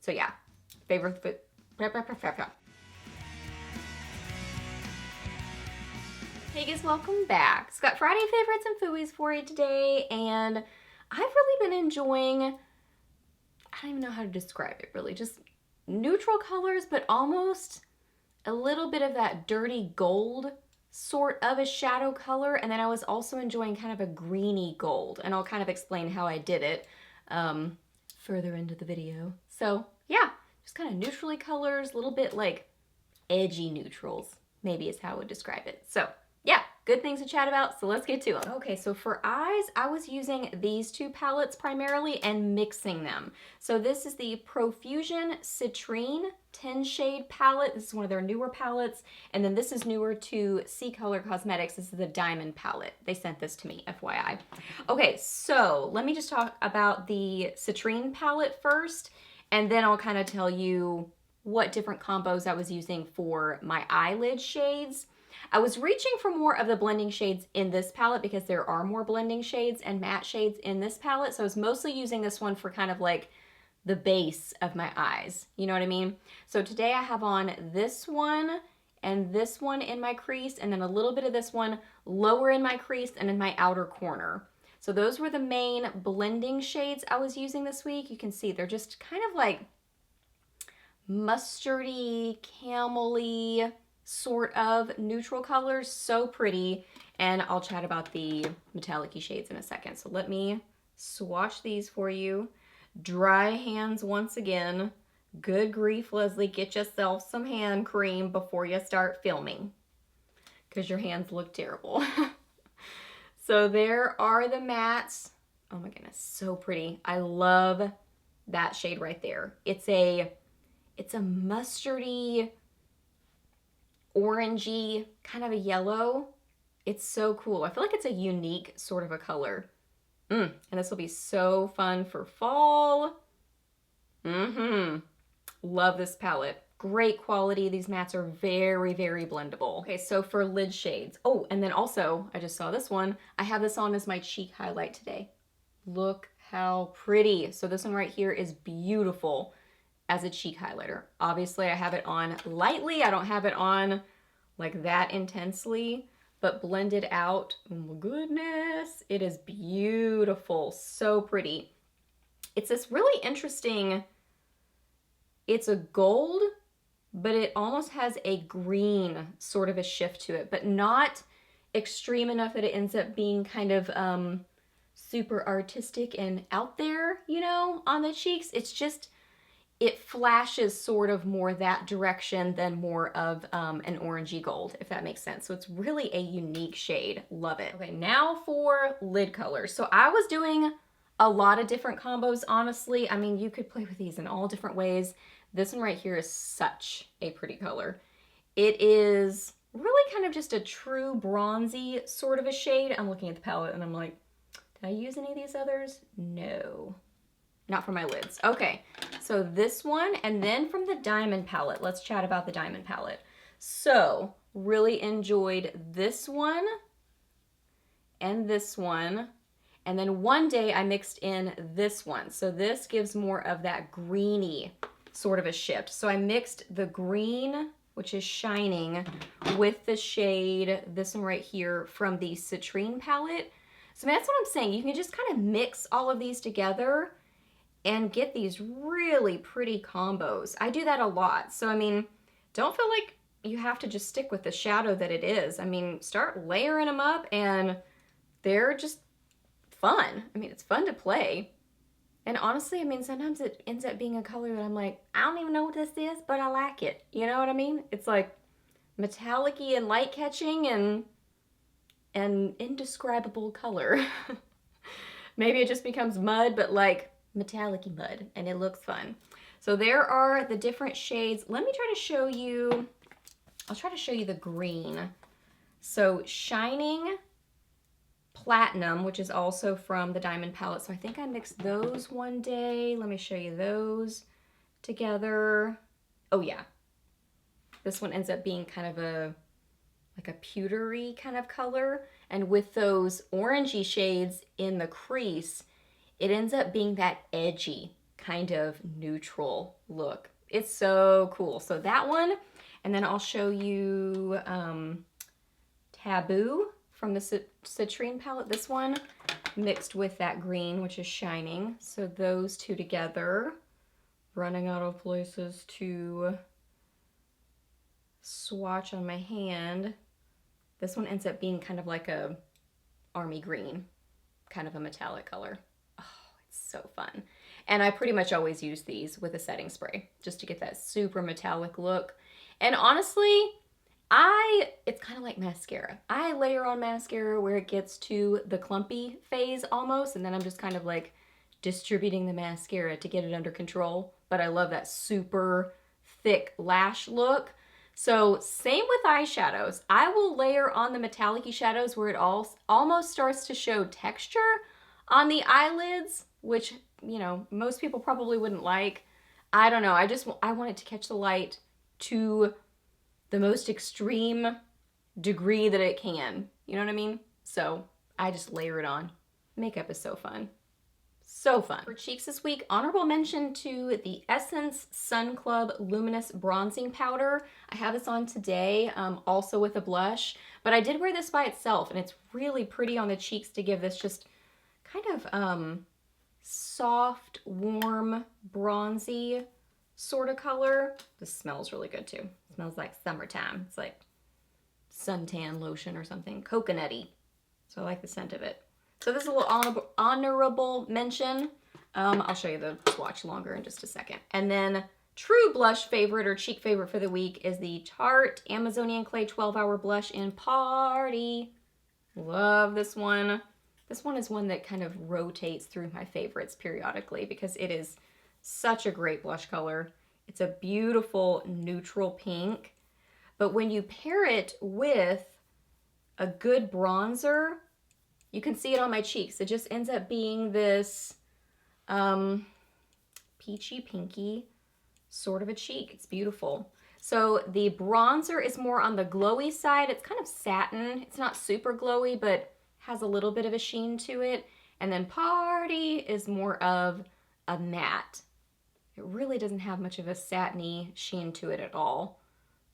So yeah, favorite. Hey guys, welcome back. It's got Friday favorites and Fooeys for you today, and I've really been enjoying, I don't even know how to describe it really, just neutral colors, but almost a little bit of that dirty gold sort of a shadow color. And then I was also enjoying kind of a greeny gold, and I'll kind of explain how I did it further into the video. So yeah, just kind of neutrally colors, a little bit like edgy neutrals, maybe is how I would describe it. So yeah, good things to chat about, so let's get to them. Okay, so for eyes, I was using these two palettes primarily and mixing them. So this is the Profusion Citrine 10 shade palette. This is one of their newer palettes. And then this is newer to CColor Cosmetics. This is the Diamond palette. They sent this to me, FYI. Okay, so let me just talk about the Citrine palette first, and then I'll kind of tell you what different combos I was using for my eyelid shades. I was reaching for more of the blending shades in this palette because there are more blending shades and matte shades in this palette. So I was mostly using this one for kind of like the base of my eyes. You know what I mean? So today I have on this one and this one in my crease, and then a little bit of this one lower in my crease and in my outer corner. So those were the main blending shades I was using this week. You can see they're just kind of like mustardy, camel-y sort of neutral colors. So pretty. And I'll chat about the metallic-y shades in a second. So let me swatch these for you. Dry hands once again. Good grief, Leslie, get yourself some hand cream before you start filming, because your hands look terrible. So there are the mattes. Oh my goodness, so pretty. I love that shade right there. It's a mustardy, orangey, kind of a yellow. It's so cool. I feel like it's a unique sort of a color. And this will be so fun for fall. Love this palette. Great quality. These mattes are very, very blendable. Okay, so for lid shades. Oh, and then also, I just saw this one. I have this on as my cheek highlight today. Look how pretty. So this one right here is beautiful as a cheek highlighter. Obviously, I have it on lightly. I don't have it on like that intensely, but blended out. Oh my goodness, it is beautiful. So pretty. It's this really interesting, it's a gold, but it almost has a green sort of a shift to it, but not extreme enough that it ends up being kind of super artistic and out there, you know, on the cheeks. It's just, it flashes sort of more that direction than more of an orangey gold, if that makes sense. So it's really a unique shade. Love it. Okay, now for lid colors. So I was doing a lot of different combos, honestly. I mean, you could play with these in all different ways. This one right here is such a pretty color. It is really kind of just a true bronzy sort of a shade. I'm looking at the palette and I'm like, did I use any of these others? No. Not for my lids. Okay, so this one, and then from the Diamond palette, let's chat about the Diamond palette. So, really enjoyed this one, and then one day I mixed in this one. So this gives more of that greeny sort of a shift. So I mixed the green, which is Shining, with the shade, this one right here, from the Citrine palette. So that's what I'm saying. You can just kind of mix all of these together and get these really pretty combos. I do that a lot. So, I mean, don't feel like you have to just stick with the shadow that it is. I mean, start layering them up and they're just fun. I mean, it's fun to play. And honestly, I mean, sometimes it ends up being a color that I'm like, I don't even know what this is, but I like it. You know what I mean? It's like metallic-y and light catching and an indescribable color. Maybe it just becomes mud, but like metallic-y mud, and it looks fun. So there are the different shades. Let me try to show you, I'll try to show you the green. So Shining, Platinum, which is also from the Diamond palette. So I think I mixed those one day. Let me show you those together. Oh yeah. This one ends up being kind of a, like a pewtery kind of color. And with those orangey shades in the crease, it ends up being that edgy kind of neutral look. It's so cool. So that one, and then I'll show you Taboo from the Citrine palette. This one mixed with that green, which is shining. So those two together, running out of places to swatch on my hand. This one ends up being kind of like a army green, kind of a metallic color. Oh, it's so fun. And I pretty much always use these with a setting spray just to get that super metallic look. And honestly, it's kind of like mascara. I layer on mascara where it gets to the clumpy phase almost, and then I'm just kind of like distributing the mascara to get it under control. But I love that super thick lash look. So same with eyeshadows. I will layer on the metallic-y shadows where it almost starts to show texture on the eyelids, which, you know, most people probably wouldn't like. I don't know. I want it to catch the light to the most extreme degree that it can. You know what I mean? So I just layer it on. Makeup is so fun. So fun. For cheeks this week, honorable mention to the Essence Sun Club Luminous Bronzing Powder. I have this on today, also with a blush, but I did wear this by itself, and it's really pretty on the cheeks to give this just kind of soft, warm, bronzy sort of color. This smells really good too. It smells like summertime. It's like suntan lotion or something, coconutty. So I like the scent of it. So this is a little honorable mention. I'll show you the swatch longer in just a second. And then true blush favorite or cheek favorite for the week is the Tarte Amazonian Clay 12-Hour Blush in Party. Love this one. This one is one that kind of rotates through my favorites periodically because it is such a great blush color. It's a beautiful neutral pink. But when you pair it with a good bronzer, you can see it on my cheeks. It just ends up being this peachy pinky sort of a cheek. It's beautiful. So the bronzer is more on the glowy side. It's kind of satin. It's not super glowy, but has a little bit of a sheen to it. And then Party is more of a matte. It really doesn't have much of a satiny sheen to it at all,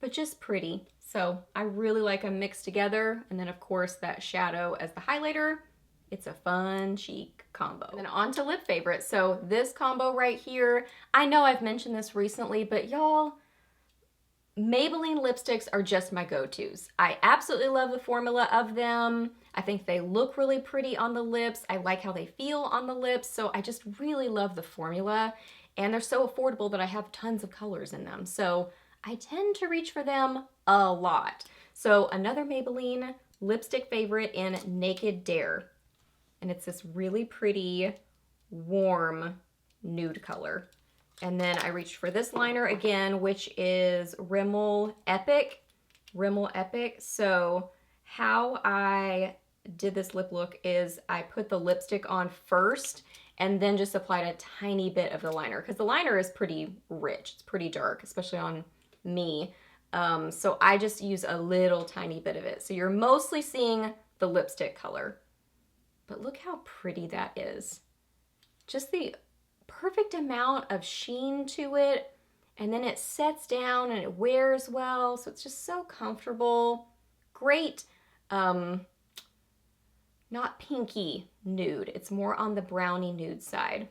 but just pretty. So I really like them mixed together. And then of course that shadow as the highlighter. It's a fun cheek combo. And then on to lip favorites. So this combo right here, I know I've mentioned this recently, but y'all, Maybelline lipsticks are just my go-tos. I absolutely love the formula of them. I think they look really pretty on the lips. I like how they feel on the lips. So I just really love the formula. And they're so affordable that I have tons of colors in them. So I tend to reach for them a lot. So another Maybelline lipstick favorite in Naked Dare. And it's this really pretty, warm nude color. And then I reached for this liner again, which is Rimmel Epic. Rimmel Epic. So how I did this lip look is I put the lipstick on first and then just applied a tiny bit of the liner because the liner is pretty rich. It's pretty dark, especially on me. So I just use a little tiny bit of it. So you're mostly seeing the lipstick color. But look how pretty that is. Just the perfect amount of sheen to it. And then it sets down and it wears well. So it's just so comfortable. Great, not pinky nude. It's more on the brownie nude side.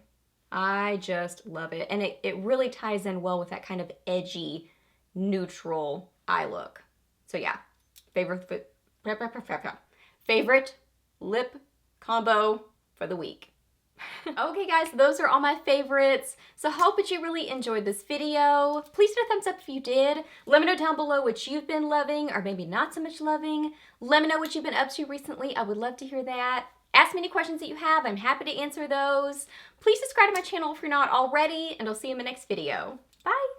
I just love it. And it really ties in well with that kind of edgy, neutral eye look. So yeah, favorite lip combo for the week. Okay guys, those are all my favorites. So hope that you really enjoyed this video. Please hit a thumbs up if you did. Let me know down below what you've been loving or maybe not so much loving. Let me know what you've been up to recently. I would love to hear that. Ask me any questions that you have. I'm happy to answer those. Please subscribe to my channel if you're not already, and I'll see you in my next video. Bye!